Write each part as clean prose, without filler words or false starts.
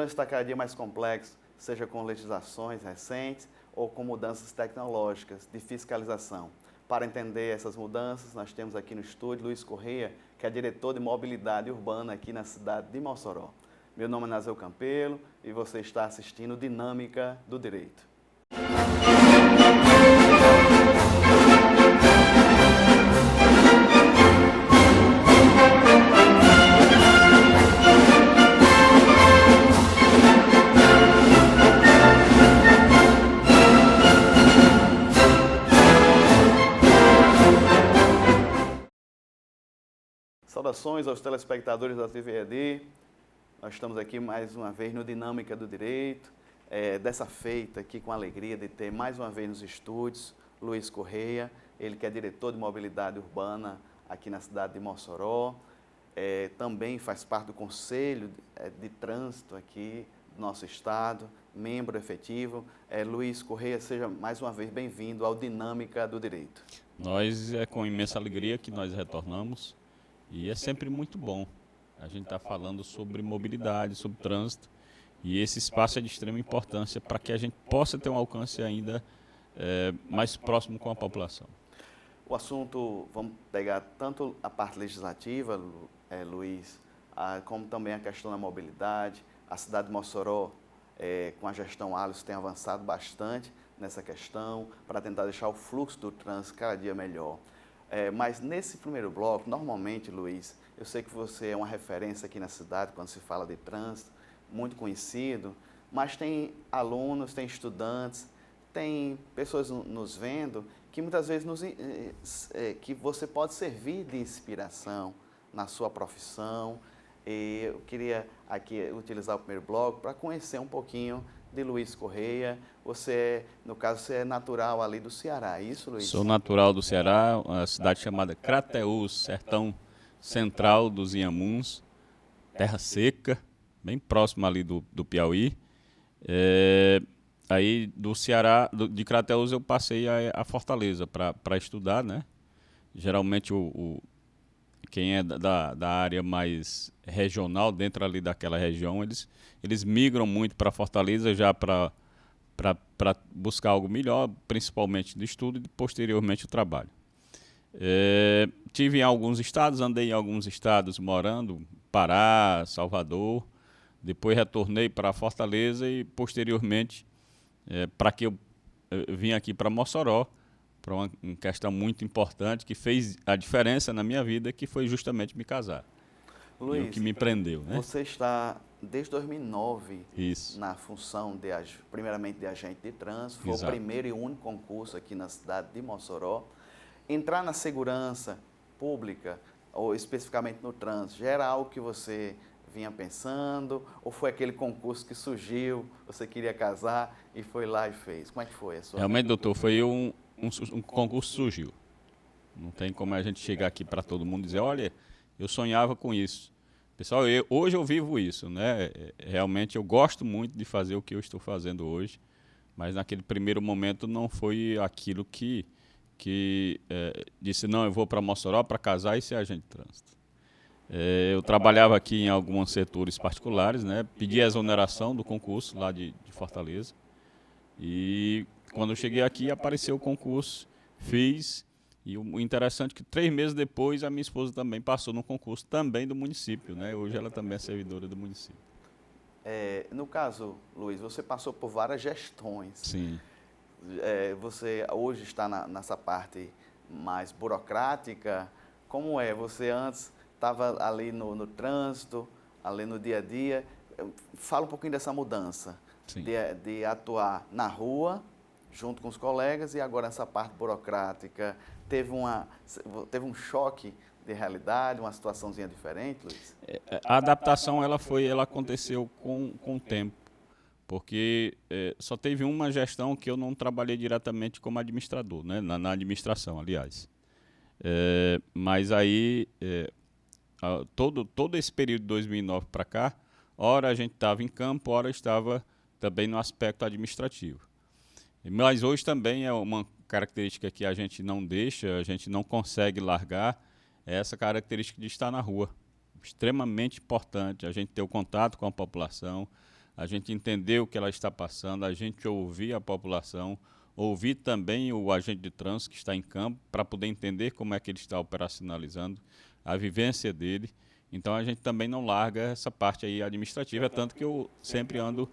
problema está cada dia mais complexo, seja com legislações recentes ou com mudanças tecnológicas de fiscalização. Para entender essas mudanças, nós temos aqui no estúdio Luiz Correia, que é diretor de mobilidade urbana aqui na cidade de Mossoró. Meu nome é Nazeu Campelo e você está assistindo Dinâmica do Direito. Saudações aos telespectadores da TV ED. Nós estamos aqui mais uma vez no Dinâmica do Direito. Dessa feita aqui com a alegria de ter mais uma vez nos estúdios Luiz Correia, ele que é diretor de mobilidade urbana aqui na cidade de Mossoró. Também faz parte do Conselho de Trânsito aqui do nosso estado, membro efetivo. Luiz Correia, seja mais uma vez bem-vindo ao Dinâmica do Direito. Nós é com imensa alegria que nós retornamos. E é sempre muito bom a gente estar falando sobre mobilidade, sobre trânsito, e esse espaço é de extrema importância para que a gente possa ter um alcance ainda mais próximo com a população. O assunto, vamos pegar tanto a parte legislativa, Luiz, como também a questão da mobilidade. A cidade de Mossoró, com a gestão Alisson, tem avançado bastante nessa questão para tentar deixar o fluxo do trânsito cada dia melhor. Mas nesse primeiro bloco, normalmente, Luiz, eu sei que você é uma referência aqui na cidade quando se fala de trânsito, muito conhecido, mas tem alunos, tem estudantes, tem pessoas nos vendo que muitas vezes que você pode servir de inspiração na sua profissão. E eu queria aqui utilizar o primeiro bloco para conhecer um pouquinho de Luiz Correia. Você, no caso, você é natural ali do Ceará, é isso, Luiz? Sou natural do Ceará, uma cidade chamada Crateús, sertão central dos Inhamuns, terra seca, bem próximo ali do Piauí. Aí do Ceará, de Crateús, eu passei a Fortaleza para estudar, né? Geralmente quem é da área mais regional, dentro ali daquela região, eles migram muito para Fortaleza já para buscar algo melhor, principalmente do estudo e posteriormente o trabalho. Tive em alguns estados, andei em alguns estados morando, Pará, Salvador, depois retornei para Fortaleza e posteriormente para que eu vim aqui para Mossoró, para uma questão muito importante que fez a diferença na minha vida, que foi justamente me casar. Luiz, e o que me prendeu, né? Você está desde 2009 Isso. na função, primeiramente, de agente de trânsito. Foi Exato. o primeiro e único concurso aqui na cidade de Mossoró. Entrar na segurança pública, ou especificamente no trânsito, já era algo que você vinha pensando? Ou foi aquele concurso que surgiu, você queria casar e foi lá e fez? Como é que foi a sua? Realmente, doutor, foi um concurso que surgiu. Não tem como a gente chegar aqui para todo mundo e dizer, olha, eu sonhava com isso. Pessoal, hoje eu vivo isso, né? Realmente eu gosto muito de fazer o que eu estou fazendo hoje, mas naquele primeiro momento não foi aquilo que disse, não, eu vou para Mossoró para casar e ser agente de trânsito. Eu trabalhava aqui em alguns setores particulares, né? Pedi a exoneração do concurso lá de Fortaleza. E quando eu cheguei aqui, apareceu o concurso, fiz. E o interessante é que 3 meses depois, a minha esposa também passou no concurso também do município, né? Hoje ela também é servidora do município. No caso, Luiz, você passou por várias gestões. Sim. Você hoje está nessa parte mais burocrática. Como é? Você antes estava ali no trânsito, ali no dia a dia. Fala um pouquinho dessa mudança, de atuar na rua, junto com os colegas, e agora essa parte burocrática. Teve um choque de realidade, uma situaçãozinha diferente, Luiz? A adaptação ela aconteceu com o tempo, porque só teve uma gestão que eu não trabalhei diretamente como administrador, né? Na administração, aliás. Mas aí, todo esse período de 2009 para cá, ora a gente estava em campo, ora estava também no aspecto administrativo. Mas hoje também é uma característica que a gente não deixa, a gente não consegue largar, é essa característica de estar na rua. Extremamente importante a gente ter o contato com a população, a gente entender o que ela está passando, a gente ouvir a população, ouvir também o agente de trânsito que está em campo, para poder entender como é que ele está operacionalizando, a vivência dele. Então, a gente também não larga essa parte aí administrativa, é tanto que eu sempre ando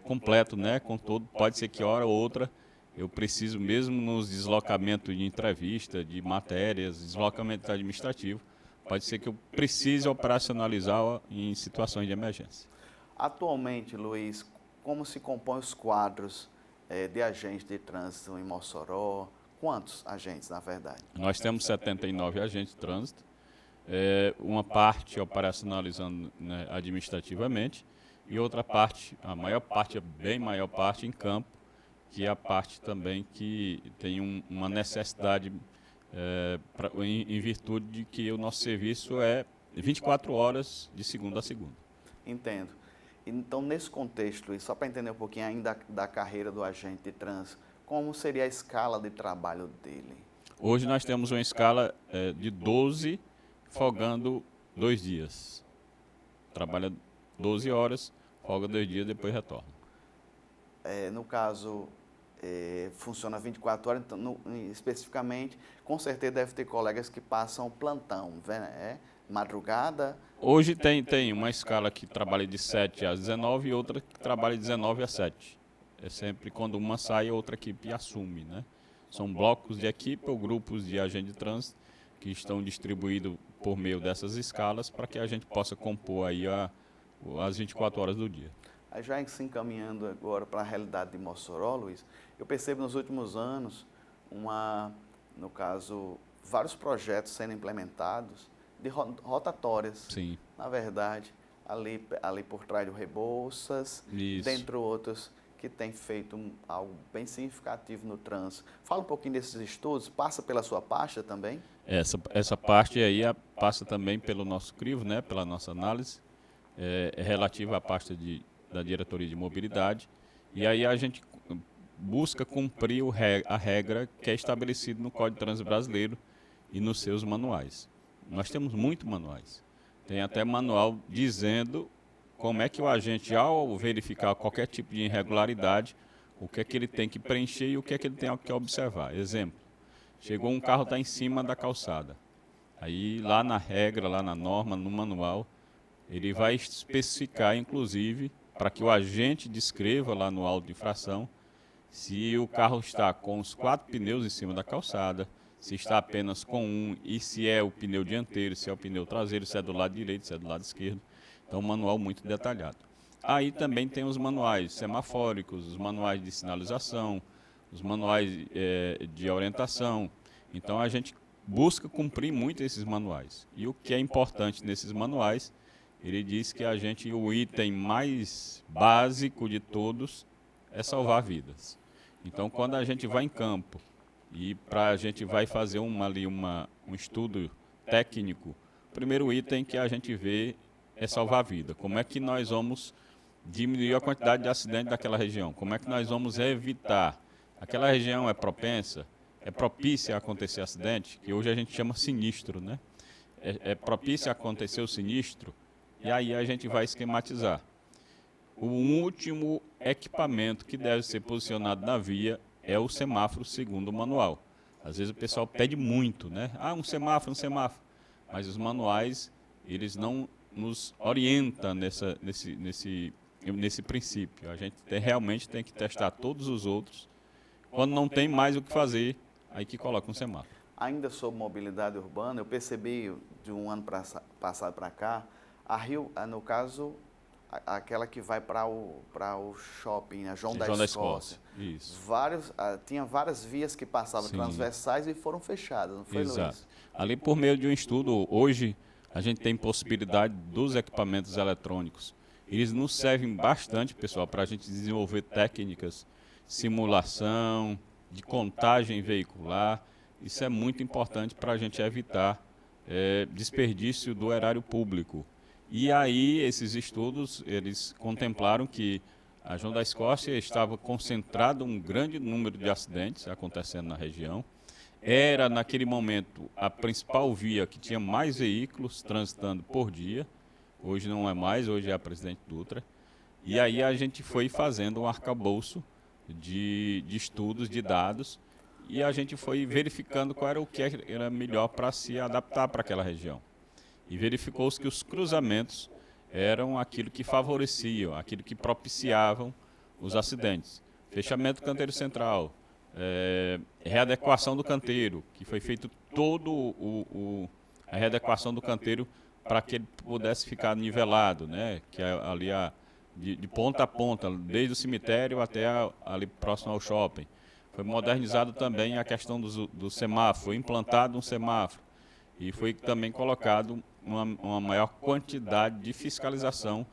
completo, né, com todo. Pode ser que hora ou outra eu preciso, mesmo nos deslocamentos de entrevista, de matérias, deslocamento administrativo, pode ser que eu precise operacionalizar em situações de emergência. Atualmente, Luiz, como se compõem os quadros de agentes de trânsito em Mossoró? Quantos agentes, na verdade? Nós temos 79 agentes de trânsito, uma parte operacionalizando, né, administrativamente, e outra parte, a maior parte, a bem maior parte, em campo, que é a parte também que tem uma necessidade em virtude de que o nosso serviço é 24 horas de segunda a segunda. Entendo. Então, nesse contexto, e só para entender um pouquinho ainda da carreira do agente de trânsito, como seria a escala de trabalho dele? Hoje nós temos uma escala de 12, folgando 2 dias. Trabalha 12 horas, folga 2 dias, depois retorna. No caso, funciona 24 horas, então, especificamente, com certeza deve ter colegas que passam plantão, né? Madrugada. Hoje tem uma escala que trabalha de 7 às 19 e outra que trabalha de 19 às 7. É sempre quando uma sai, a outra equipe assume, né? São blocos de equipe ou grupos de agente de trânsito que estão distribuídos por meio dessas escalas para que a gente possa compor aí as 24 horas do dia. Já se encaminhando agora para a realidade de Mossoró, Luiz, eu percebo nos últimos anos, no caso, vários projetos sendo implementados de rotatórias. Sim. Na verdade, ali por trás do Rebouças, Isso. dentre outros que tem feito algo bem significativo no trânsito. Fala um pouquinho desses estudos, passa pela sua pasta também? Essa parte aí passa também pelo nosso crivo, né, pela nossa análise, relativa à pasta da Diretoria de Mobilidade, e aí a gente busca cumprir a regra que é estabelecida no Código de Trânsito Brasileiro e nos seus manuais. Nós temos muitos manuais. Tem até manual dizendo como é que o agente, ao verificar qualquer tipo de irregularidade, o que é que ele tem que preencher e o que é que ele tem que observar. Exemplo, chegou um carro, está em cima da calçada. Aí lá na regra, lá na norma, no manual, ele vai especificar, inclusive, para que o agente descreva lá no auto de infração se o carro está com os 4 pneus em cima da calçada, se está apenas com um e se é o pneu dianteiro, se é o pneu traseiro, se é do lado direito, se é do lado esquerdo. Então, um manual muito detalhado. Aí também tem os manuais semafóricos, os manuais de sinalização, os manuais de orientação. Então, a gente busca cumprir muito esses manuais. E o que é importante nesses manuais, ele diz que o item mais básico de todos é salvar vidas. Então, quando a gente vai em campo e a gente vai fazer um estudo técnico, o primeiro item que a gente vê é salvar a vida. Como é que nós vamos diminuir a quantidade de acidentes daquela região? Como é que nós vamos evitar? Aquela região é propícia a acontecer acidente, que hoje a gente chama sinistro, né? É propícia a acontecer o sinistro, e aí a gente vai esquematizar. O último equipamento que deve ser posicionado na via é o semáforo, segundo o manual. Às vezes o pessoal pede muito, né? Um semáforo, um semáforo. Mas os manuais, eles não nos orientam nesse princípio. A gente realmente tem que testar todos os outros. Quando não tem mais o que fazer, aí que coloca um semáforo. Ainda sobre mobilidade urbana, eu percebi de um ano passado para cá, a Rio, no caso, aquela que vai para o shopping, a João da Escócia. Isso. Tinha várias vias que passavam transversais e foram fechadas, não foi, Exato. Luiz? Ali, por meio de um estudo, hoje a gente tem possibilidade dos equipamentos eletrônicos. Eles nos servem bastante, pessoal, para a gente desenvolver técnicas, simulação, de contagem veicular. Isso é muito importante para a gente evitar desperdício do erário público. E aí, esses estudos, eles contemplaram que a João da Escócia estava concentrado um grande número de acidentes acontecendo na região. Era, naquele momento, a principal via que tinha mais veículos transitando por dia. Hoje não é mais, hoje é a Presidente Dutra. E aí a gente foi fazendo um arcabouço de estudos, de dados, e a gente foi verificando qual era o que era melhor para se adaptar para aquela região. E verificou-se que os cruzamentos eram aquilo que favoreciam, aquilo que propiciavam os acidentes. Fechamento do canteiro central, readequação do canteiro, que foi feito a readequação do canteiro para que ele pudesse ficar nivelado, né? Que é ali de ponta a ponta, desde o cemitério até ali próximo ao shopping. Foi modernizado também a questão do semáforo, foi implantado um semáforo e foi também colocado uma maior quantidade de fiscalização,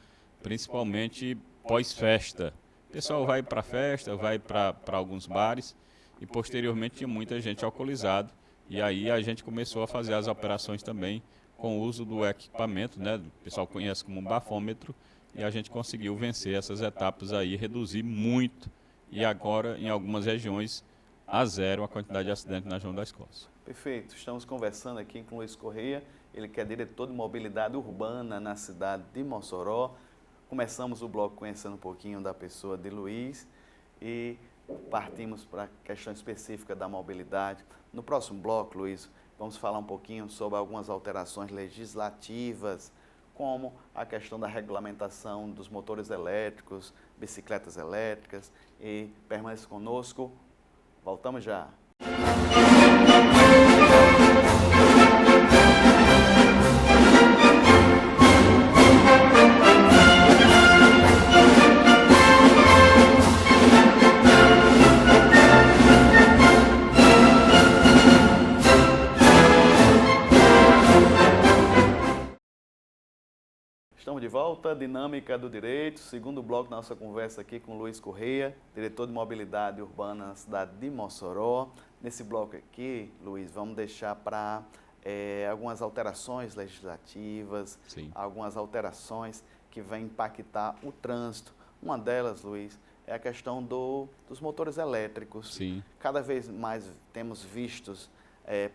principalmente pós-festa. O pessoal vai para a festa, vai para alguns bares e posteriormente tinha muita gente alcoolizada e aí a gente começou a fazer as operações também com o uso do equipamento, né? O pessoal conhece como bafômetro, e a gente conseguiu vencer essas etapas aí, reduzir muito, e agora, em algumas regiões, a zero a quantidade de acidentes na João da Escócia. Perfeito. Estamos conversando aqui com o Luiz Correia, ele que é diretor de mobilidade urbana na cidade de Mossoró. Começamos o bloco conhecendo um pouquinho da pessoa de Luiz e partimos para a questão específica da mobilidade. No próximo bloco, Luiz, vamos falar um pouquinho sobre algumas alterações legislativas, como a questão da regulamentação dos motores elétricos, bicicletas elétricas. E permaneça conosco, voltamos já. Estamos de volta, Dinâmica do Direito, segundo bloco da nossa conversa aqui com Luiz Correia, diretor de mobilidade urbana na cidade de Mossoró. Nesse bloco aqui, Luiz, vamos deixar para algumas alterações legislativas, Sim. Algumas alterações que vão impactar o trânsito. Uma delas, Luiz, é a questão dos motores elétricos. Sim. Cada vez mais temos vistos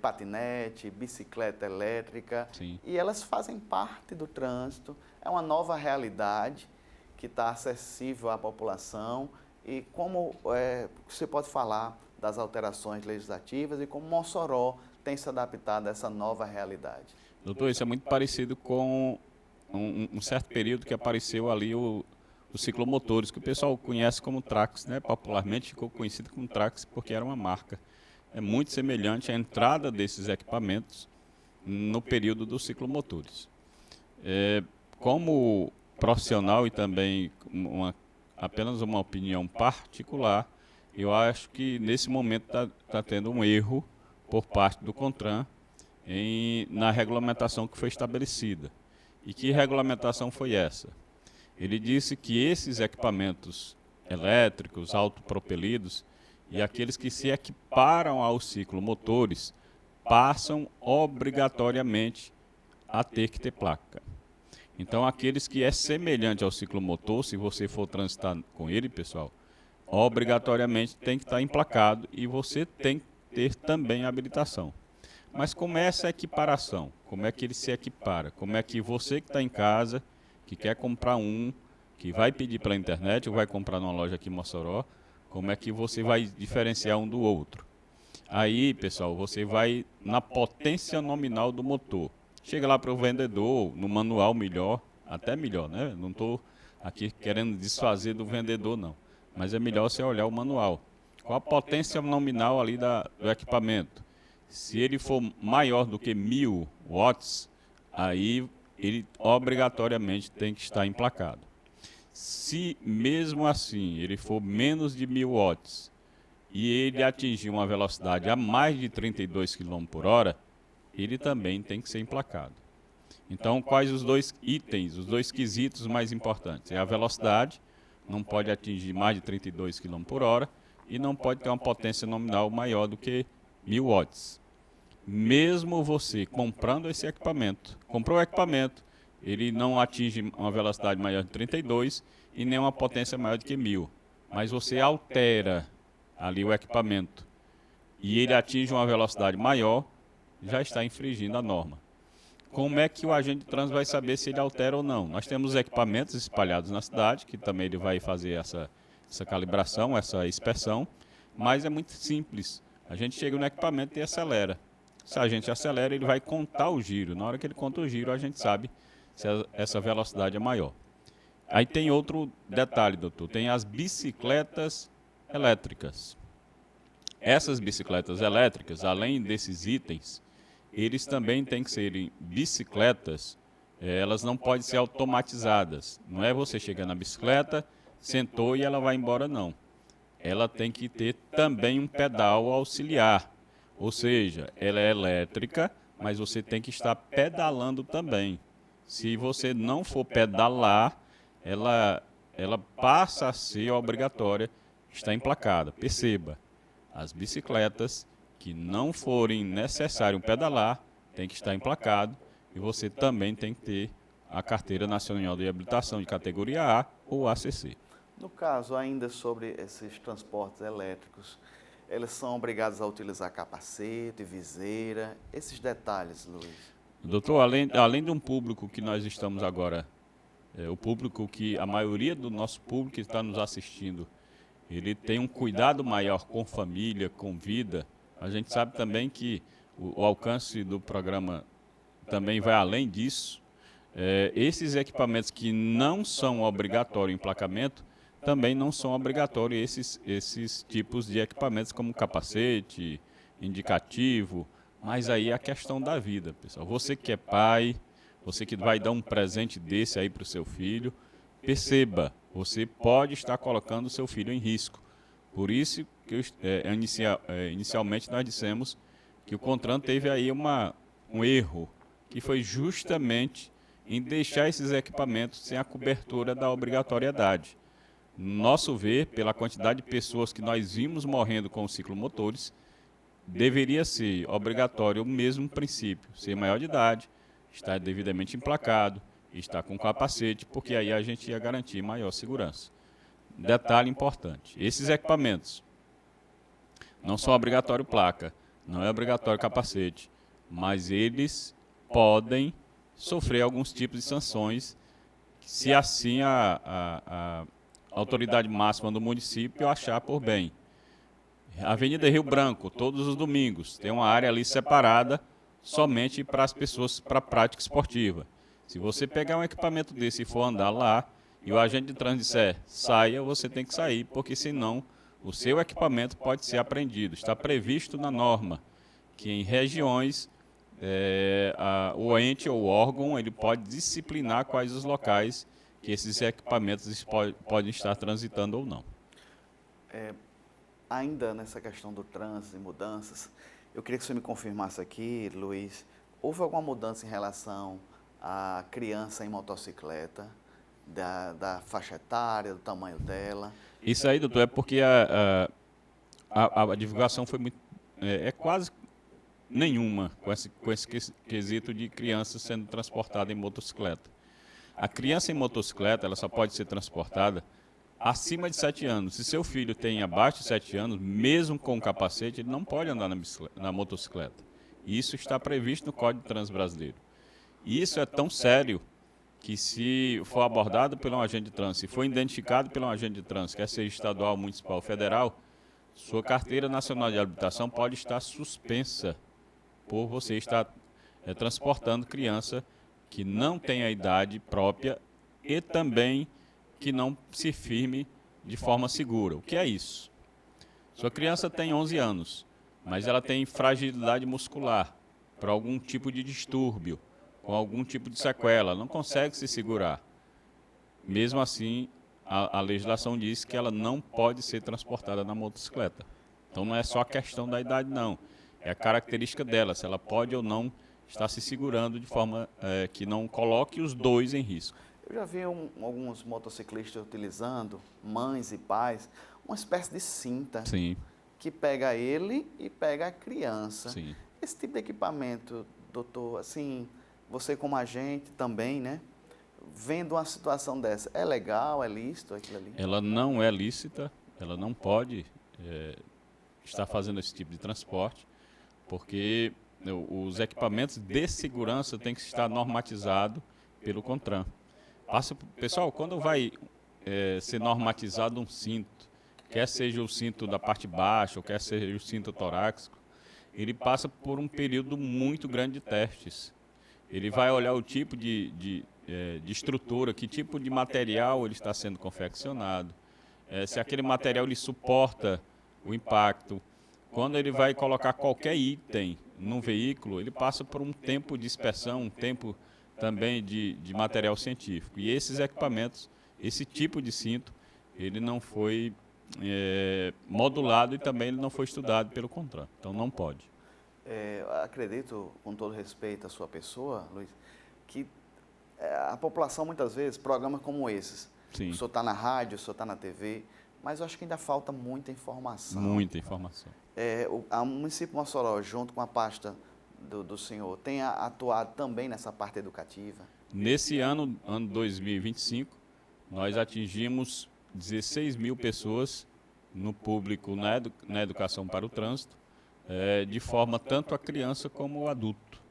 patinete, bicicleta elétrica. Sim. E elas fazem parte do trânsito. É uma nova realidade que está acessível à população. E como você pode falar das alterações legislativas e como Mossoró tem se adaptado a essa nova realidade? Doutor, isso é muito parecido com um certo período que apareceu ali os ciclomotores, que o pessoal conhece como Trax, né? Popularmente ficou conhecido como Trax porque era uma marca. É muito semelhante à entrada desses equipamentos no período dos ciclomotores. Como profissional e também apenas uma opinião particular, eu acho que nesse momento está tendo um erro por parte do CONTRAN na regulamentação que foi estabelecida. E que regulamentação foi essa? Ele disse que esses equipamentos elétricos, autopropelidos, e aqueles que se equiparam aos ciclomotores passam obrigatoriamente a ter que ter placa. Então, aqueles que é semelhante ao ciclomotor, se você for transitar com ele, pessoal, obrigatoriamente tem que estar emplacado e você tem que ter também a habilitação. Mas como é essa equiparação? Como é que ele se equipara? Como é que você que está em casa, que quer comprar que vai pedir pela internet ou vai comprar numa loja aqui em Mossoró, como é que você vai diferenciar um do outro? Aí, pessoal, você vai na potência nominal do motor. Chega lá para o vendedor, no manual melhor, até melhor, né? Não estou aqui querendo desfazer do vendedor, não. Mas é melhor você olhar o manual. Qual a potência nominal ali do equipamento? Se ele for maior do que 1000 watts, aí ele obrigatoriamente tem que estar emplacado. Se mesmo assim ele for menos de 1000 watts e ele atingir uma velocidade a mais de 32 km por hora, ele também tem que ser emplacado. Então, quais os dois itens, os dois quesitos mais importantes? É a velocidade, não pode atingir mais de 32 km por hora e não pode ter uma potência nominal maior do que 1000 watts. Mesmo você comprando esse equipamento, comprou o equipamento, ele não atinge uma velocidade maior de 32 e nem uma potência maior do que 1000. Mas você altera ali o equipamento e ele atinge uma velocidade maior, já está infringindo a norma. como é que o agente de trânsito vai saber se ele altera ou não? Nós temos equipamentos espalhados na cidade, que também ele vai fazer essa calibração, essa inspeção, mas é muito simples. A gente chega no equipamento e acelera. Se a gente acelera, ele vai contar o giro. Na hora que ele conta o giro, a gente sabe se essa velocidade é maior. Aí tem outro detalhe, doutor. Tem as bicicletas elétricas. Essas bicicletas elétricas, além desses itens, eles também têm que serem bicicletas, elas não podem ser automatizadas. Não é você chegar na bicicleta, sentou e ela vai embora, não. Ela tem que ter também um pedal auxiliar. Ou seja, ela é elétrica, mas você tem que estar pedalando também. Se você não for pedalar, ela passa a ser obrigatória, está emplacada. Perceba, as bicicletas que não forem necessário pedalar, tem que estar emplacado, e você também tem que ter a Carteira Nacional de Habilitação de categoria A ou ACC. No caso, ainda sobre esses transportes elétricos, eles são obrigados a utilizar capacete, viseira, esses detalhes, Luiz? Doutor, além de um público que nós estamos agora, o público que a maioria do nosso público que está nos assistindo, ele tem um cuidado maior com família, com vida, a gente sabe também que o alcance do programa também vai além disso. Esses equipamentos que não são obrigatório emplacamento, também não são obrigatórios esses tipos de equipamentos como capacete, indicativo, mas aí é a questão da vida, pessoal. Você que é pai, você que vai dar um presente desse aí para o seu filho, perceba, você pode estar colocando o seu filho em risco. Por isso que inicialmente nós dissemos que o CONTRAN teve aí um erro, que foi justamente em deixar esses equipamentos sem a cobertura da obrigatoriedade. Nosso ver, pela quantidade de pessoas que nós vimos morrendo com os ciclomotores, deveria ser obrigatório o mesmo princípio, ser maior de idade, estar devidamente emplacado, estar com capacete, porque aí a gente ia garantir maior segurança. Detalhe importante, esses equipamentos não são obrigatório placa, não é obrigatório capacete, mas eles podem sofrer alguns tipos de sanções, se assim a autoridade máxima do município achar por bem. Avenida Rio Branco, todos os domingos, tem uma área ali separada somente para as pessoas para prática esportiva. Se você pegar um equipamento desse e for andar lá, e o agente de trânsito disser saia, você tem que sair, porque senão o seu equipamento pode ser apreendido. Está previsto na norma que em regiões o ente ou o órgão ele pode disciplinar quais os locais que esses equipamentos podem estar transitando ou não. Ainda nessa questão do trânsito e mudanças, eu queria que você me confirmasse aqui, Luiz, houve alguma mudança em relação à criança em motocicleta, da faixa etária, do tamanho dela? Isso aí, doutor, é porque a divulgação foi muito, quase nenhuma com esse quesito de criança sendo transportada em motocicleta. A criança em motocicleta ela só pode ser transportada acima de 7 anos. Se seu filho tem abaixo de 7 anos, mesmo com capacete, ele não pode andar na motocicleta. Isso está previsto no Código de Trânsito Brasileiro. E isso é tão sério que se for abordado por um agente de trânsito, se for identificado por um agente de trânsito, quer seja estadual, municipal ou federal, sua carteira nacional de habilitação pode estar suspensa por você estar transportando criança que não tem a idade própria e também que não se firme de forma segura. O que é isso? Sua criança tem 11 anos, mas ela tem fragilidade muscular por algum tipo de distúrbio, com algum tipo de sequela, não consegue se segurar. Mesmo assim, a legislação diz que ela não pode ser transportada na motocicleta. Então não é só a questão da idade, não. É a característica dela, se ela pode ou não estar se segurando de forma que não coloque os dois em risco. Eu já vi alguns motociclistas utilizando, mães e pais, uma espécie de cinta. Sim. Que pega ele e pega a criança. Sim. Esse tipo de equipamento, doutor, assim, você como agente também, né? Vendo uma situação dessa, é legal, é lícito aquilo ali? Ela não é lícita, ela não pode estar fazendo esse tipo de transporte, porque os equipamentos de segurança têm que estar normatizados pelo CONTRAN. Pessoal, quando vai ser normatizado um cinto, quer seja o cinto da parte baixa, ou quer seja o cinto torácico, ele passa por um período muito grande de testes. Ele vai olhar o tipo de estrutura, que tipo de material ele está sendo confeccionado, se aquele material ele suporta o impacto. Quando ele vai colocar qualquer item num veículo, ele passa por um tempo de inspeção, um tempo também de material científico. E esses equipamentos, esse tipo de cinto, ele não foi modulado e também ele não foi estudado pelo CONTRAN. Então não pode. Acredito, com todo respeito à sua pessoa, Luiz, que a população muitas vezes, programas como esses, Sim. O senhor está na rádio, o senhor está na TV, mas eu acho que ainda falta muita informação. Muita informação. O município de Mossoró, junto com a pasta do senhor, tem atuado também nessa parte educativa? Nesse ano 2025, nós atingimos 16 mil pessoas no público na educação para o trânsito, de forma tanto a criança como o adulto.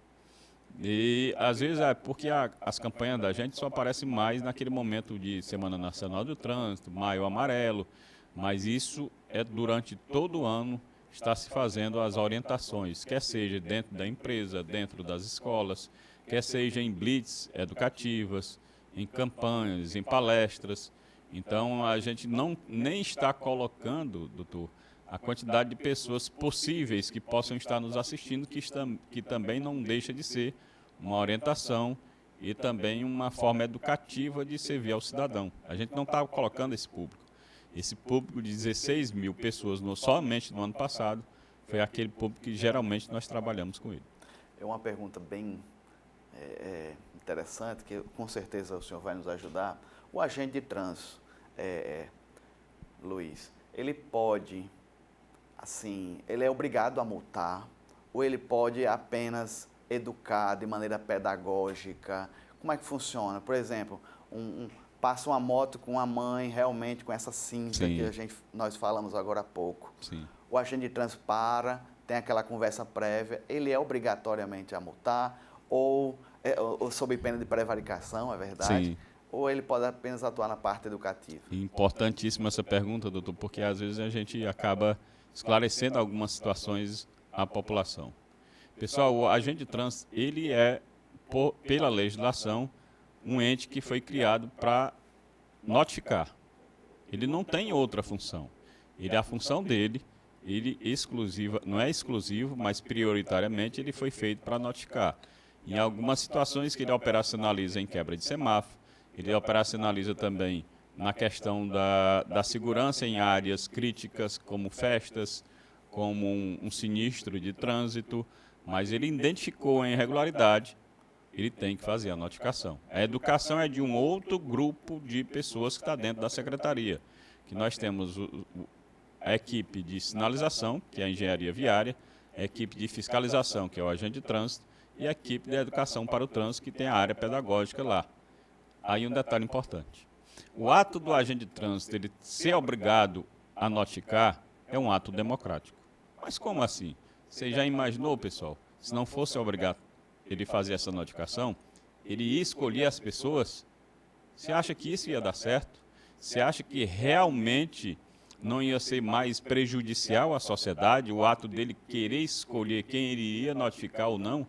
E às vezes porque as campanhas da gente só aparecem mais naquele momento de Semana Nacional do Trânsito, Maio Amarelo, mas isso durante todo o ano está se fazendo as orientações, quer seja dentro da empresa, dentro das escolas, quer seja em blitz educativas, em campanhas, em palestras. Então a gente nem está colocando, doutor, a quantidade de pessoas possíveis que possam estar nos assistindo, que também não deixa de ser uma orientação e também uma forma educativa de servir ao cidadão. A gente não está colocando esse público. Esse público de 16 mil pessoas somente no ano passado foi aquele público que geralmente nós trabalhamos com ele. É uma pergunta bem interessante, que com certeza o senhor vai nos ajudar. O agente de trânsito, Luiz, ele pode... Assim, ele é obrigado a multar ou ele pode apenas educar de maneira pedagógica? Como é que funciona? Por exemplo, passa uma moto com a mãe, realmente com essa cinta Sim. que nós falamos agora há pouco. Sim. O agente de trânsito tem aquela conversa prévia, ele é obrigatoriamente a multar ou sob pena de prevaricação, é verdade? Sim. Ou ele pode apenas atuar na parte educativa? Importantíssima essa pergunta, doutor, porque às vezes a gente acaba esclarecendo algumas situações à população. Pessoal, o agente de trânsito, ele pela legislação, um ente que foi criado para notificar. Ele não tem outra função. A função dele, não é exclusivo, mas prioritariamente ele foi feito para notificar. Em algumas situações que ele operacionaliza em quebra de semáforo, ele operacionaliza também na questão da segurança em áreas críticas, como festas, como um sinistro de trânsito, mas ele identificou a irregularidade, ele tem que fazer a notificação. A educação é de um outro grupo de pessoas que está dentro da secretaria, que nós temos a equipe de sinalização, que é a engenharia viária, a equipe de fiscalização, que é o agente de trânsito, e a equipe de educação para o trânsito, que tem a área pedagógica lá. Aí um detalhe importante. O ato do agente de trânsito, ele ser obrigado a notificar, é um ato democrático. Mas como assim? Você já imaginou, pessoal, se não fosse obrigado ele fazer essa notificação, ele ia escolher as pessoas? Você acha que isso ia dar certo? Você acha que realmente não ia ser mais prejudicial à sociedade, o ato dele querer escolher quem ele iria notificar ou não?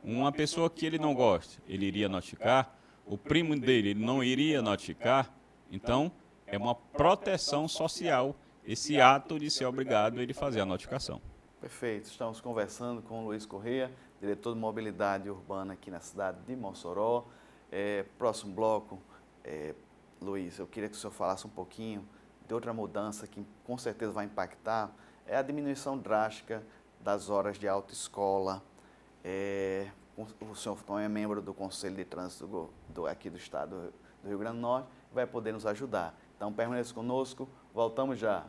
Uma pessoa que ele não gosta, ele iria notificar? O primo dele, ele não iria notificar? Então, é uma proteção social esse ato de ser obrigado a ele fazer a notificação. Perfeito. Estamos conversando com o Luiz Corrêa, diretor de mobilidade urbana aqui na cidade de Mossoró. Próximo bloco, Luiz, eu queria que o senhor falasse um pouquinho de outra mudança que com certeza vai impactar, é a diminuição drástica das horas de autoescola. O senhor também é membro do Conselho de Trânsito aqui do Estado do Rio Grande do Norte, vai poder nos ajudar. Então permaneça conosco, voltamos já.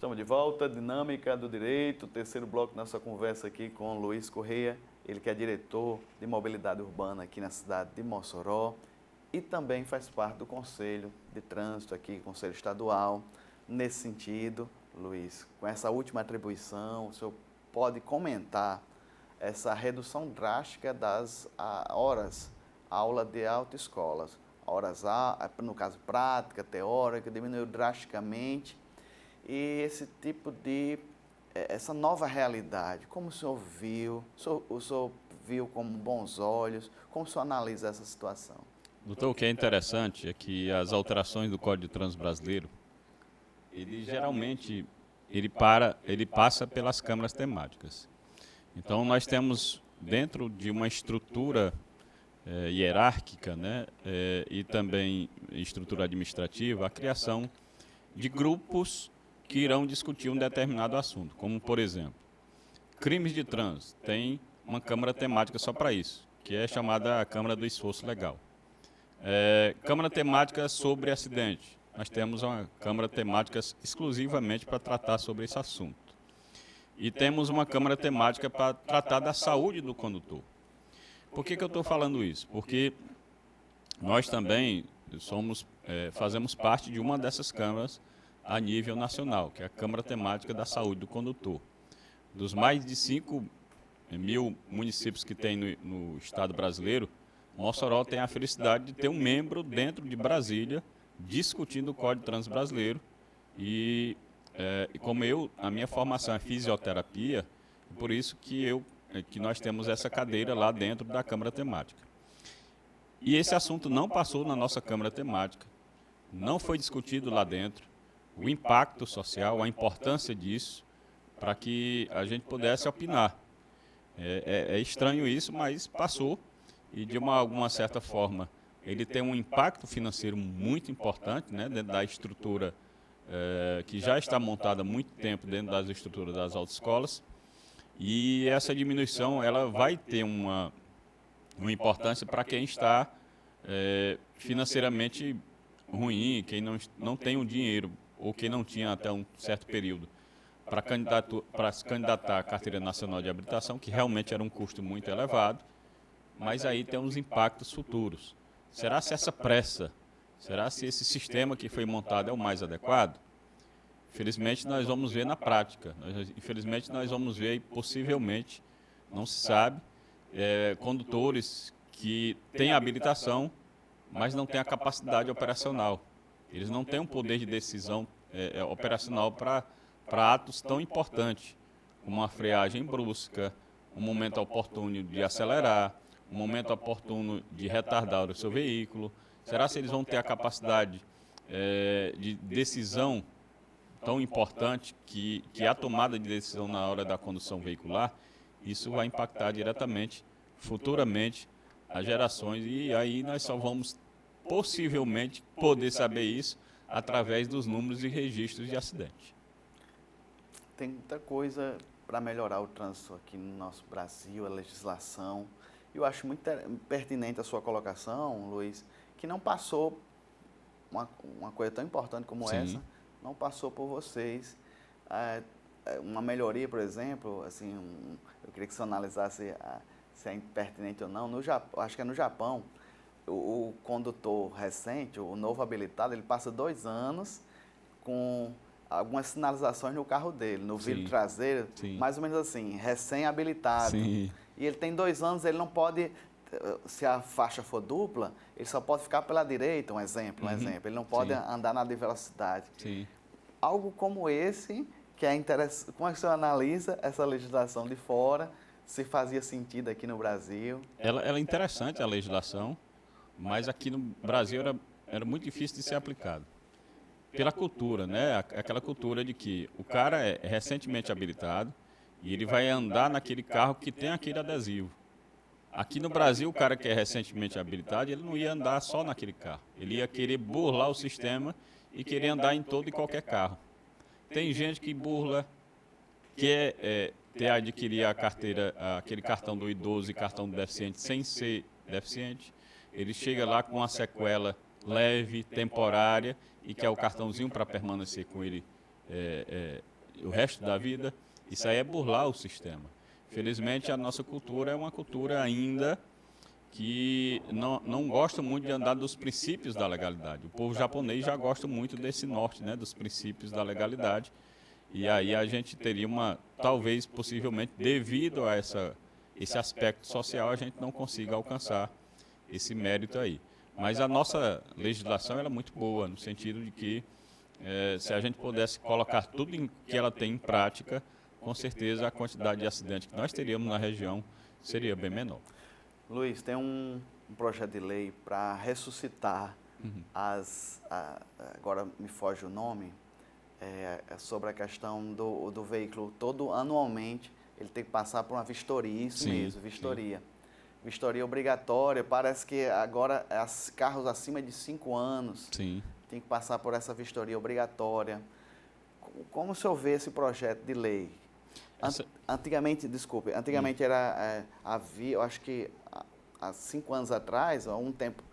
Estamos de volta, Dinâmica do Direito, terceiro bloco da nossa conversa aqui com Luiz Correia, ele que é diretor de mobilidade urbana aqui na cidade de Mossoró e também faz parte do Conselho de Trânsito aqui, Conselho Estadual. Nesse sentido, Luiz, com essa última atribuição, o senhor pode comentar essa redução drástica das horas aula de autoescolas, horas, no caso prática, teórica, diminuiu drasticamente, e esse tipo de, essa nova realidade, como o senhor viu, o senhor viu com bons olhos, como o senhor analisa essa situação? Doutor, o que é interessante é que as alterações do Código de Trânsito Brasileiro, ele geralmente ele passa pelas câmaras temáticas. Então, nós temos dentro de uma estrutura hierárquica, né, e também estrutura administrativa, a criação de grupos que irão discutir um determinado assunto, como, por exemplo, crimes de trânsito. Tem uma câmara temática só para isso, que é chamada Câmara do Esforço Legal. Câmara temática sobre acidente. Nós temos uma câmara temática exclusivamente para tratar sobre esse assunto. E temos uma câmara temática para tratar da saúde do condutor. Por que eu estou falando isso? Porque nós também fazemos parte de uma dessas câmaras a nível nacional, que é a Câmara Temática da Saúde do Condutor. Dos mais de 5 mil municípios que tem no estado brasileiro, Mossoró tem a felicidade de ter um membro dentro de Brasília discutindo o Código de Trânsito Brasileiro. E como a minha formação é fisioterapia, é por isso que nós temos essa cadeira lá dentro da Câmara Temática. E esse assunto não passou na nossa Câmara Temática, não foi discutido lá dentro, o impacto social, a importância disso, para que a gente pudesse opinar. É estranho isso, mas passou, e de alguma certa forma ele tem um impacto financeiro muito importante, né, dentro da estrutura que já está montada há muito tempo dentro das estruturas das autoescolas, e essa diminuição ela vai ter uma importância para quem está financeiramente ruim, quem não tem o dinheiro, ou quem não tinha até um certo período, para se candidatar à Carteira Nacional de Habilitação, que realmente era um custo muito elevado, mas aí tem uns impactos futuros. Será se essa pressa, será se esse sistema que foi montado é o mais adequado? Infelizmente, nós vamos ver na prática. Infelizmente, nós vamos ver, possivelmente, não se sabe, condutores que têm habilitação, mas não têm a capacidade operacional. Eles não têm um poder de decisão operacional para atos tão importantes, como uma freagem brusca, um momento oportuno de acelerar, um momento oportuno de retardar o seu veículo. Será se eles vão ter a capacidade de decisão tão importante que a tomada de decisão na hora da condução veicular? Isso vai impactar diretamente, futuramente, as gerações, e aí nós só vamos possivelmente poder saber isso através dos números e registros de acidente. Tem muita coisa para melhorar o trânsito aqui no nosso Brasil, a legislação. Eu acho muito pertinente a sua colocação, Luiz, que não passou uma coisa tão importante como Sim. essa, não passou por vocês. Uma melhoria, por exemplo, assim, eu queria que você analisasse se é pertinente ou não. Acho que é no Japão, o condutor recente, o novo habilitado, ele passa 2 anos com algumas sinalizações no carro dele, no vidro traseiro, mais ou menos assim, recém-habilitado. E ele tem 2 anos, ele não pode, se a faixa for dupla, ele só pode ficar pela direita, um exemplo, ele não pode andar na velocidade. Algo como esse, que é interessante, como é que você analisa essa legislação de fora, se fazia sentido aqui no Brasil? Ela é interessante, a legislação, mas aqui no Brasil era muito difícil de ser aplicado. Pela cultura, né? Aquela cultura de que o cara é recentemente habilitado e ele vai andar naquele carro que tem aquele adesivo. Aqui no Brasil, o cara que é recentemente habilitado, ele não ia andar só naquele carro. Ele ia querer burlar o sistema e querer andar em todo e qualquer carro. Tem gente que burla, quer adquirir a carteira, aquele cartão do idoso e cartão do deficiente sem ser deficiente. Ele chega lá com uma sequela leve, temporária, e quer o cartãozinho para permanecer com ele o resto da vida, isso aí é burlar o sistema. Felizmente, a nossa cultura é uma cultura ainda que não gosta muito de andar dos princípios da legalidade. O povo japonês já gosta muito desse norte, né, dos princípios da legalidade. E aí a gente teria talvez, possivelmente, devido a esse aspecto social, a gente não consiga alcançar esse mérito aí. Mas a nossa legislação ela é muito boa, no sentido de que se a gente pudesse colocar tudo que ela tem em prática, com certeza a quantidade de acidentes que nós teríamos na região seria bem menor. Luiz, tem um projeto de lei para ressuscitar agora me foge o nome, sobre a questão do veículo. Todo anualmente ele tem que passar por uma vistoria, isso mesmo, vistoria. Sim. Vistoria obrigatória, parece que agora carros acima de 5 anos tem que passar por essa vistoria obrigatória. Como o senhor vê esse projeto de lei? Antigamente havia, eu acho que há 5 anos atrás, há um tempo,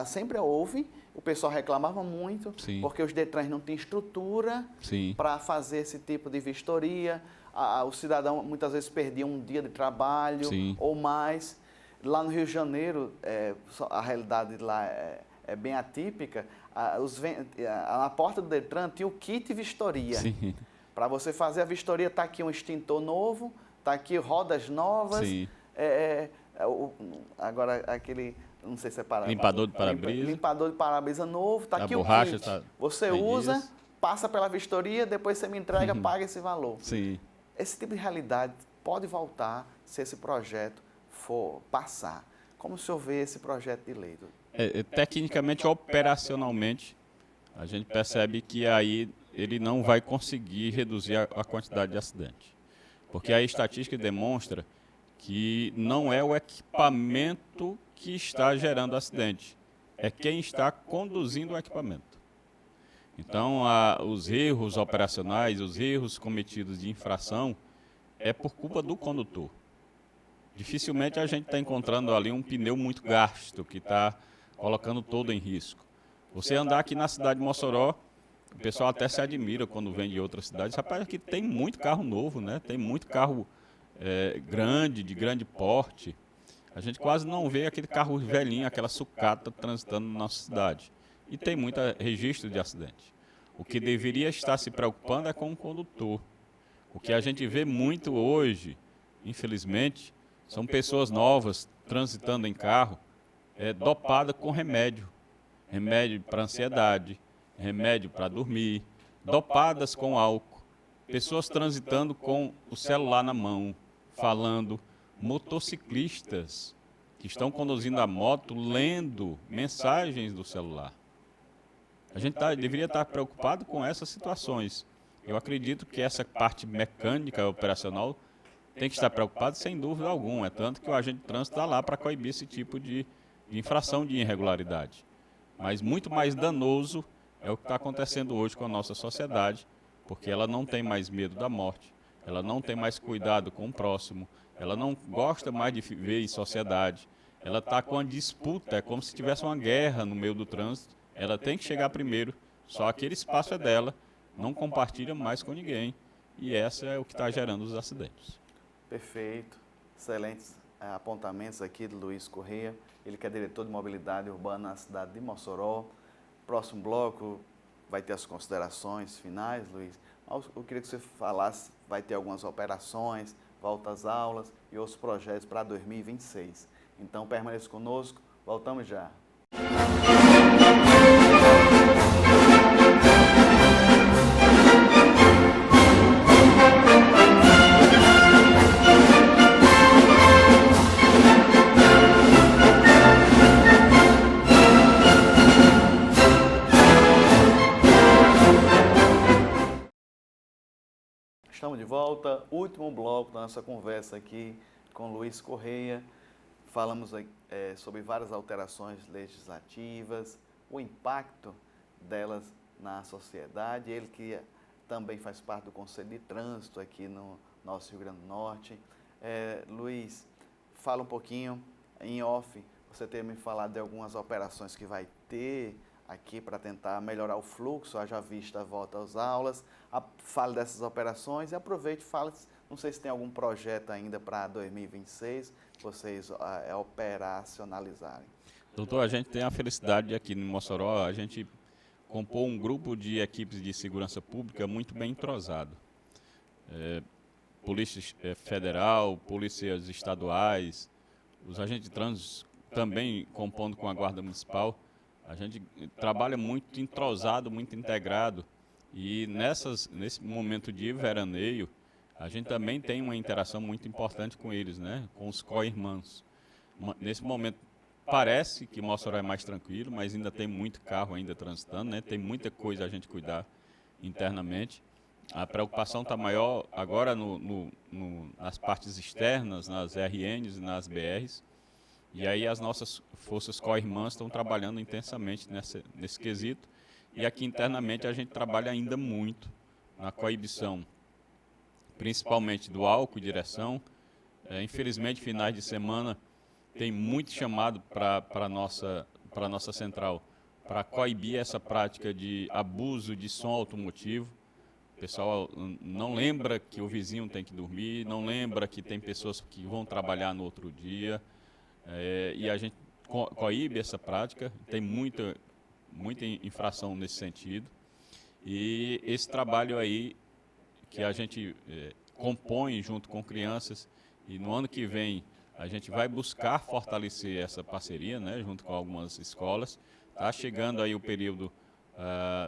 sempre houve, o pessoal reclamava muito, porque os Detrans não tinham estrutura para fazer esse tipo de vistoria, o cidadão muitas vezes perdia um dia de trabalho ou mais. Lá no Rio de Janeiro, a realidade lá é bem atípica, na porta do Detran tinha o kit vistoria. Para você fazer a vistoria, está aqui um extintor novo, está aqui rodas novas, agora aquele, não sei se é limpador de para-brisa. Limpador de para-brisa novo, está aqui o kit. Você usa, passa pela vistoria, depois você me entrega, paga esse valor. Esse tipo de realidade pode voltar se esse projeto for passar. Como o senhor vê esse projeto de lei? Tecnicamente, operacionalmente, a gente percebe que aí ele não vai conseguir reduzir a quantidade de acidentes. Porque a estatística demonstra que não é o equipamento que está gerando acidente, é quem está conduzindo o equipamento. Então, os erros operacionais, os erros cometidos de infração, é por culpa do condutor. Dificilmente a gente está encontrando ali um pneu muito gasto, que está colocando todo em risco. Você andar aqui na cidade de Mossoró, o pessoal até se admira quando vem de outras cidades. Rapaz, aqui tem muito carro novo, né? Tem muito carro grande, de grande porte. A gente quase não vê aquele carro velhinho, aquela sucata transitando na nossa cidade. E tem muito registro de acidente. O que deveria estar se preocupando é com o condutor. O que a gente vê muito hoje, infelizmente, são pessoas novas transitando em carro, dopadas com remédio. Remédio para ansiedade, remédio para dormir, dopadas com álcool. Pessoas transitando com o celular na mão, falando. Motociclistas que estão conduzindo a moto, lendo mensagens do celular. A gente deveria estar preocupado com essas situações. Eu acredito que essa parte mecânica operacional tem que estar preocupado sem dúvida alguma. É tanto que o agente de trânsito está lá para coibir esse tipo de infração de irregularidade. Mas muito mais danoso é o que está acontecendo hoje com a nossa sociedade, porque ela não tem mais medo da morte, ela não tem mais cuidado com o próximo, ela não gosta mais de viver em sociedade, ela está com uma disputa, é como se tivesse uma guerra no meio do trânsito, ela tem que chegar primeiro, só aquele espaço é dela, não compartilha mais com ninguém, e essa é o que está gerando os acidentes. Perfeito, excelentes apontamentos aqui do Luiz Correia, ele que é diretor de mobilidade urbana na cidade de Mossoró. Próximo bloco vai ter as considerações finais, Luiz. Eu queria que você falasse, vai ter algumas operações, volta às aulas e outros projetos para 2026. Então permaneça conosco, voltamos já. Estamos de volta, último bloco da nossa conversa aqui com Luiz Correia. Falamos sobre várias alterações legislativas, o impacto delas na sociedade. Ele que também faz parte do Conselho de Trânsito aqui no nosso Rio Grande do Norte. Luiz, fala um pouquinho em off, você tem me falado de algumas operações que vai ter aqui para tentar melhorar o fluxo, haja vista a volta às aulas. Fale dessas operações e aproveite e fale, não sei se tem algum projeto ainda para 2026, vocês operacionalizarem. Doutor, a gente tem a felicidade de aqui no Mossoró, a gente compor um grupo de equipes de segurança pública muito bem entrosado. Polícia Federal, polícias estaduais, os agentes de trânsito também compondo com a Guarda Municipal. A gente trabalha muito entrosado, muito integrado. E nesse momento de veraneio, a gente também tem uma interação muito importante com eles, né? Com os co-irmãos. Nesse momento, parece que Mossoró é mais tranquilo, mas ainda tem muito carro ainda transitando, né? Tem muita coisa a gente cuidar internamente. A preocupação está maior agora nas partes externas, nas RNs e nas BRs. E aí as nossas forças co-irmãs estão trabalhando intensamente nesse quesito. E aqui internamente a gente trabalha ainda muito na coibição, principalmente do álcool e direção. Infelizmente, finais de semana tem muito chamado para a nossa central para coibir essa prática de abuso de som automotivo. O pessoal não lembra que o vizinho tem que dormir, não lembra que tem pessoas que vão trabalhar no outro dia. E a gente coíbe essa prática, tem muita infração nesse sentido. E esse trabalho aí que a gente compõe junto com crianças, e no ano que vem a gente vai buscar fortalecer essa parceria, né, junto com algumas escolas. Está chegando aí o período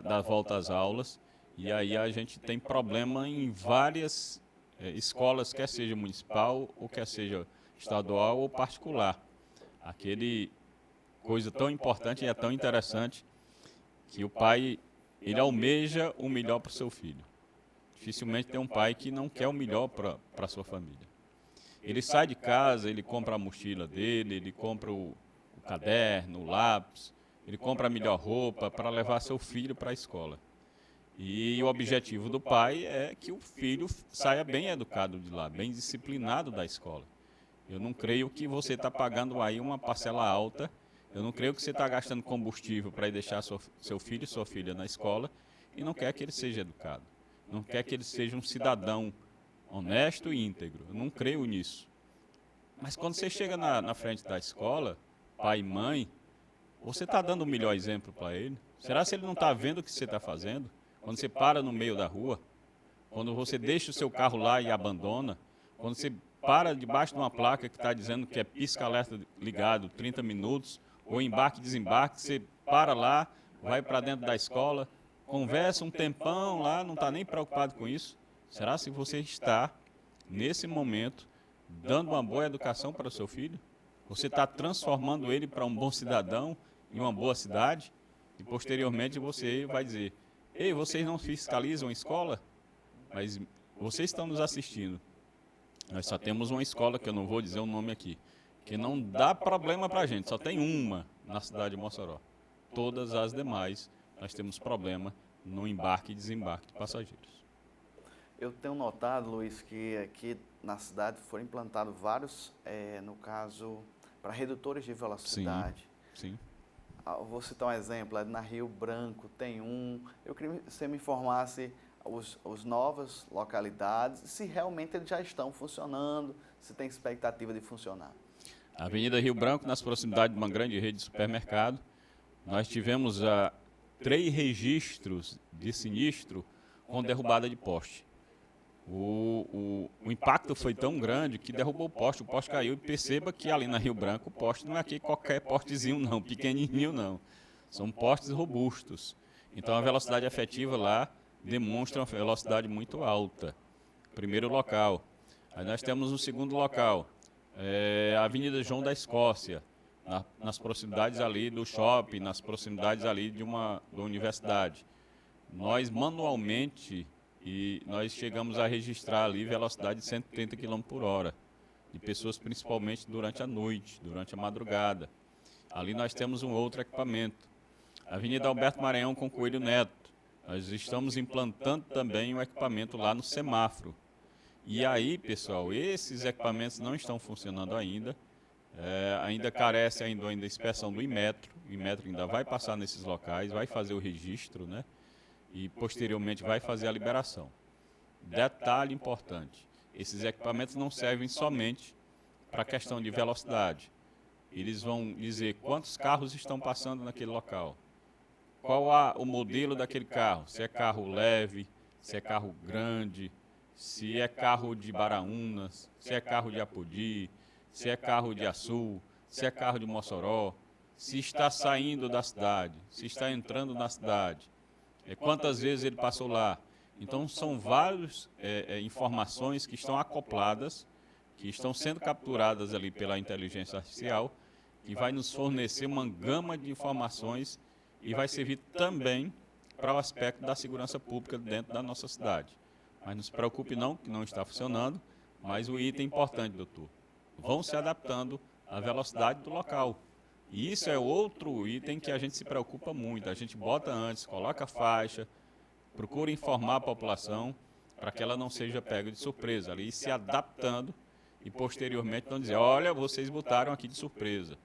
da volta às aulas, e aí a gente tem problema em várias escolas, quer seja municipal, ou quer seja estadual ou particular. Aquele coisa tão importante e é tão interessante que o pai, ele almeja o melhor para o seu filho. Dificilmente tem um pai que não quer o melhor para a sua família. Ele sai de casa, ele compra a mochila dele, ele compra o caderno, o lápis, ele compra a melhor roupa para levar seu filho para a escola. E o objetivo do pai é que o filho saia bem educado de lá, bem disciplinado da escola. Eu não creio que você está pagando aí uma parcela alta, eu não creio que você está gastando combustível para ir deixar seu filho e sua filha na escola e não quer que ele seja educado, não quer que ele seja um cidadão honesto e íntegro. Eu não creio nisso. Mas quando você chega na frente da escola, pai e mãe, você está dando o melhor exemplo para ele? Será que ele não está vendo o que você está fazendo? Quando você para no meio da rua, quando você deixa o seu carro lá e abandona, quando você para debaixo de uma placa que está dizendo que é pisca-alerta ligado 30 minutos, ou embarque e desembarque, você para lá, vai para dentro da escola, conversa um tempão lá, não está nem preocupado com isso. Será que você está, nesse momento, dando uma boa educação para o seu filho? Você está transformando ele para um bom cidadão em uma boa cidade? E posteriormente você vai dizer, ei, vocês não fiscalizam a escola? Mas vocês estão nos assistindo. Nós só temos uma escola, que eu não vou dizer o nome aqui, que não dá problema para a gente, só tem uma na cidade de Mossoró. Todas as demais, nós temos problema no embarque e desembarque de passageiros. Eu tenho notado, Luiz, que aqui na cidade foram implantados vários, no caso, para redutores de velocidade. Sim. Vou citar um exemplo, na Rio Branco tem um. Eu queria que você me informasse os novas localidades, se realmente eles já estão funcionando, se tem expectativa de funcionar. A Avenida Rio Branco, nas proximidades de uma grande rede de supermercado, nós tivemos 3 registros de sinistro com derrubada de poste. O impacto foi tão grande que derrubou o poste caiu, e perceba que ali na Rio Branco o poste não é aqui qualquer postezinho não, pequenininho não, são postes robustos. Então a velocidade efetiva lá demonstra uma velocidade muito alta. Primeiro local. Aí nós temos um segundo local, a Avenida João da Escócia, nas proximidades ali do shopping, nas proximidades ali da universidade. Nós manualmente nós chegamos a registrar ali velocidade de 130 km por hora, de pessoas principalmente durante a noite, durante a madrugada. Ali nós temos um outro equipamento, Avenida Alberto Maranhão com Coelho Neto. Nós estamos implantando também um equipamento lá no semáforo. E aí, pessoal, esses equipamentos não estão funcionando ainda. Ainda carece ainda da inspeção do Inmetro. O Inmetro ainda vai passar nesses locais, vai fazer o registro, né? E posteriormente vai fazer a liberação. Detalhe importante, esses equipamentos não servem somente para a questão de velocidade. Eles vão dizer quantos carros estão passando naquele local, qual o modelo daquele carro, se é carro leve, se é carro grande, se é carro de Baraúnas, se é carro de Apodi, se é carro de Açu, se é carro de Mossoró, se está saindo da cidade, se está entrando na cidade, quantas vezes ele passou lá. Então, são várias informações que estão acopladas, que estão sendo capturadas ali pela inteligência artificial, que vai nos fornecer uma gama de informações e vai servir também para o aspecto da segurança pública dentro da nossa cidade. Mas não se preocupe não, que não está funcionando, mas o item importante, doutor, vão se adaptando à velocidade do local. E isso é outro item que a gente se preocupa muito. A gente bota antes, coloca a faixa, procura informar a população para que ela não seja pega de surpresa, ali se adaptando e posteriormente não dizer, olha, vocês botaram aqui de surpresa.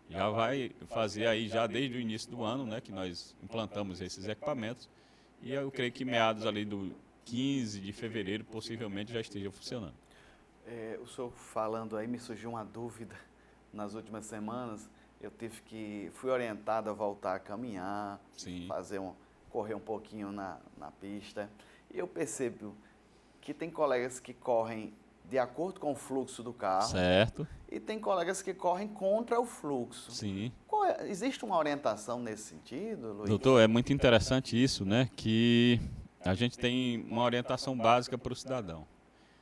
Já vai fazer aí, já desde o início do ano, né, que nós implantamos esses equipamentos, e eu creio que meados ali do 15 de fevereiro, possivelmente já esteja funcionando. O senhor falando aí, me surgiu uma dúvida. Nas últimas semanas, fui orientado a voltar a caminhar, Sim. Correr um pouquinho na pista. E eu percebo que tem colegas que correm de acordo com o fluxo do carro. Certo. E tem colegas que correm contra o fluxo. Sim. Existe uma orientação nesse sentido, Luiz? Doutor, é muito interessante isso, né? Que a gente tem uma orientação básica para o cidadão.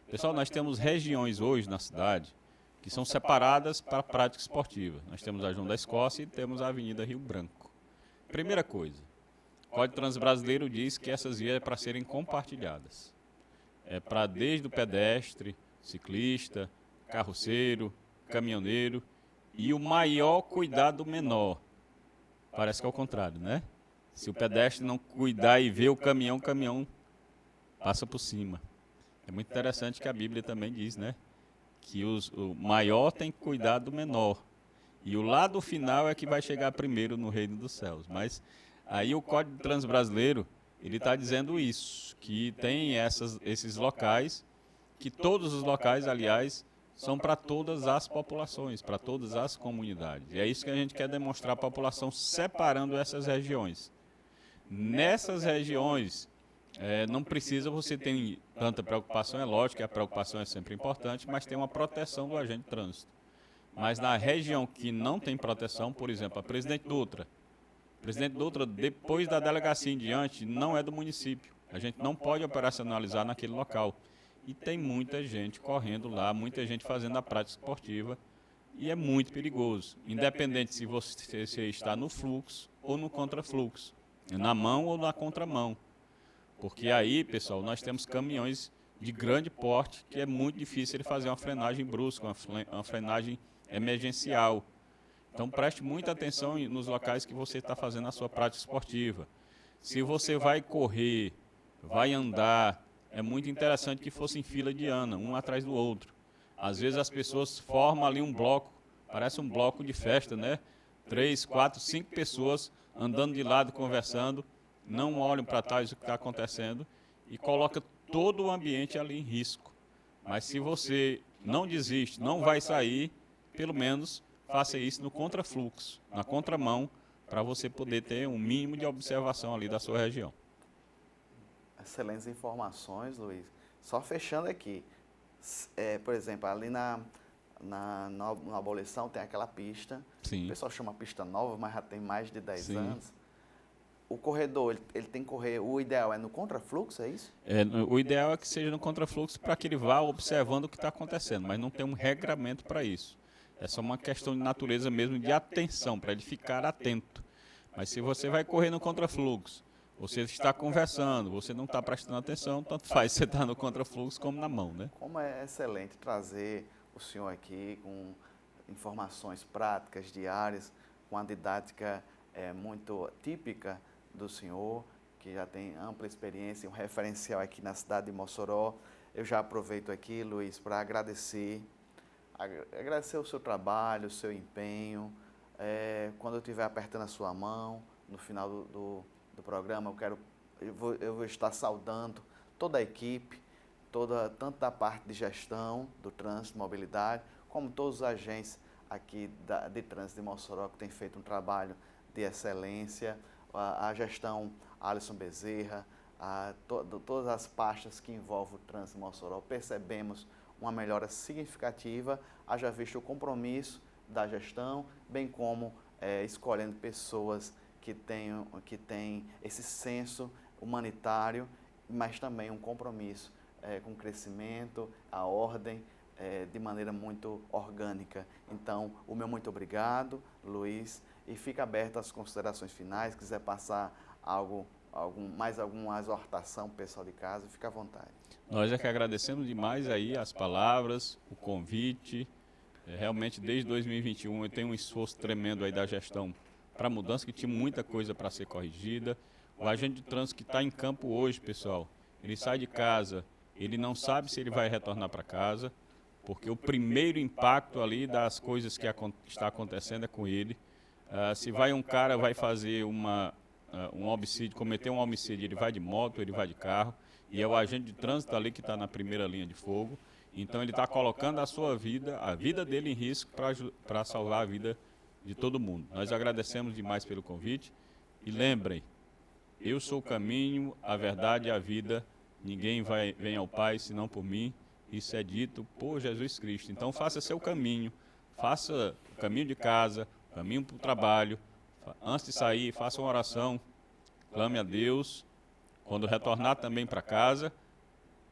Pessoal, nós temos regiões hoje na cidade que são separadas para a prática esportiva. Nós temos a João da Escócia e temos a Avenida Rio Branco. Primeira coisa, o Código Transbrasileiro diz que essas vias é para serem compartilhadas. É para desde o pedestre, ciclista, carroceiro, caminhoneiro e o maior cuidado do menor. Parece que é o contrário, né? Se o pedestre não cuidar e ver o caminhão passa por cima. É muito interessante que a Bíblia também diz, né? Que o maior tem que cuidar do menor. E o lado final é que vai chegar primeiro no reino dos céus. Mas aí o Código Transbrasileiro, ele está dizendo isso, que tem esses locais, que todos os locais, aliás, são para todas as populações, para todas as comunidades. E é isso que a gente quer demonstrar à população, separando essas regiões. Nessas regiões, não precisa você ter tanta preocupação, é lógico que a preocupação é sempre importante, mas tem uma proteção do agente de trânsito. Mas na região que não tem proteção, por exemplo, a Presidente Dutra, depois da delegacia em diante, não é do município. A gente não pode operacionalizar naquele local. E tem muita gente correndo lá, muita gente fazendo a prática esportiva, e é muito perigoso, independente se você está no fluxo ou no contrafluxo, na mão ou na contramão. Porque aí, pessoal, nós temos caminhões de grande porte que é muito difícil ele fazer uma frenagem brusca, uma frenagem emergencial. Então preste muita atenção nos locais que você está fazendo a sua prática esportiva. Se você vai correr, vai andar, é muito interessante que fosse em fila de Ana, um atrás do outro. Às vezes as pessoas formam ali um bloco, parece um bloco de festa, né? 3, 4, 5 pessoas andando de lado, conversando, não olham para trás o que está acontecendo e coloca todo o ambiente ali em risco. Mas se você não desiste, não vai sair, pelo menos faça isso no contrafluxo, na contramão, para você poder ter um mínimo de observação ali da sua região. Excelentes informações, Luiz. Só fechando aqui, por exemplo, ali na abolição tem aquela pista, Sim. O pessoal chama pista nova, mas já tem mais de 10 Sim. anos. O corredor, ele tem que correr, o ideal é no contrafluxo, é isso? O ideal é que seja no contrafluxo para que ele vá observando o que está acontecendo, mas não tem um regramento para isso. É só uma questão de natureza mesmo, de atenção, para ele ficar atento. Mas se você vai correr no contrafluxo, você está conversando, você não está prestando atenção, tanto faz você estar no contrafluxo como na mão, né? Como é excelente trazer o senhor aqui com informações práticas, diárias, com a didática muito típica do senhor, que já tem ampla experiência, um referencial aqui na cidade de Mossoró. Eu já aproveito aqui, Luiz, para agradecer agradecer o seu trabalho, o seu empenho. Quando eu estiver apertando a sua mão, no final do programa, eu vou estar saudando toda a equipe, tanto da parte de gestão do trânsito e mobilidade, como todos os agentes aqui de trânsito de Mossoró, que tem feito um trabalho de excelência, a gestão Alisson Bezerra, todas as pastas que envolvem o trânsito de Mossoró. Percebemos uma melhora significativa, haja visto o compromisso da gestão, bem como escolhendo pessoas que têm esse senso humanitário, mas também um compromisso com o crescimento, a ordem, de maneira muito orgânica. Então, o meu muito obrigado, Luiz, e fica aberto às considerações finais. Se quiser passar mais alguma exortação para o pessoal de casa, fica à vontade. Nós é que agradecemos demais aí as palavras, o convite. Realmente, desde 2021, eu tenho um esforço tremendo aí da gestão para mudança, que tinha muita coisa para ser corrigida. O agente de trânsito que está em campo hoje, pessoal, ele sai de casa, ele não sabe se ele vai retornar para casa, porque o primeiro impacto ali das coisas que está acontecendo é com ele. Se vai um cara, vai fazer um homicídio, cometer um homicídio, ele vai de moto, ele vai de carro, e é o agente de trânsito ali que está na primeira linha de fogo. Então ele está colocando a sua vida, a vida dele em risco para salvar a vida de todo mundo. Nós agradecemos demais pelo convite e lembrem, eu sou o caminho, a verdade e a vida, ninguém vem ao Pai senão por mim. Isso é dito por Jesus Cristo. Então faça seu caminho, faça o caminho de casa, o caminho para o trabalho. Antes de sair, faça uma oração, clame a Deus. Quando retornar também para casa,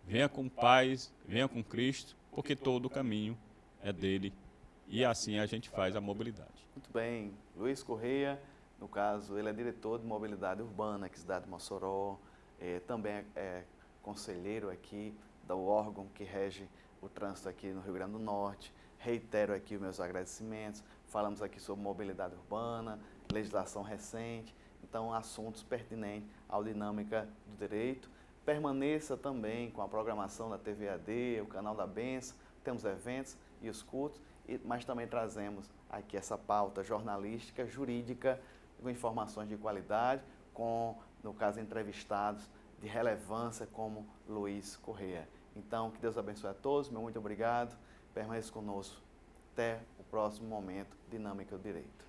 venha com paz, venha com Cristo, porque todo o caminho é dele. E assim a gente faz a mobilidade. Muito bem. Luiz Correia, no caso, ele é diretor de mobilidade urbana aqui na cidade de Mossoró, também é conselheiro aqui do órgão que rege o trânsito aqui no Rio Grande do Norte. Reitero aqui os meus agradecimentos. Falamos aqui sobre mobilidade urbana, legislação recente, então assuntos pertinentes à dinâmica do direito. Permaneça também com a programação da TV AD, o canal da Benção, temos eventos e os cultos, mas também trazemos aqui essa pauta jornalística, jurídica, com informações de qualidade, com, no caso, entrevistados de relevância como Luiz Correia. Então, que Deus abençoe a todos, meu muito obrigado, permaneça conosco. Até o próximo momento, Dinâmica do Direito.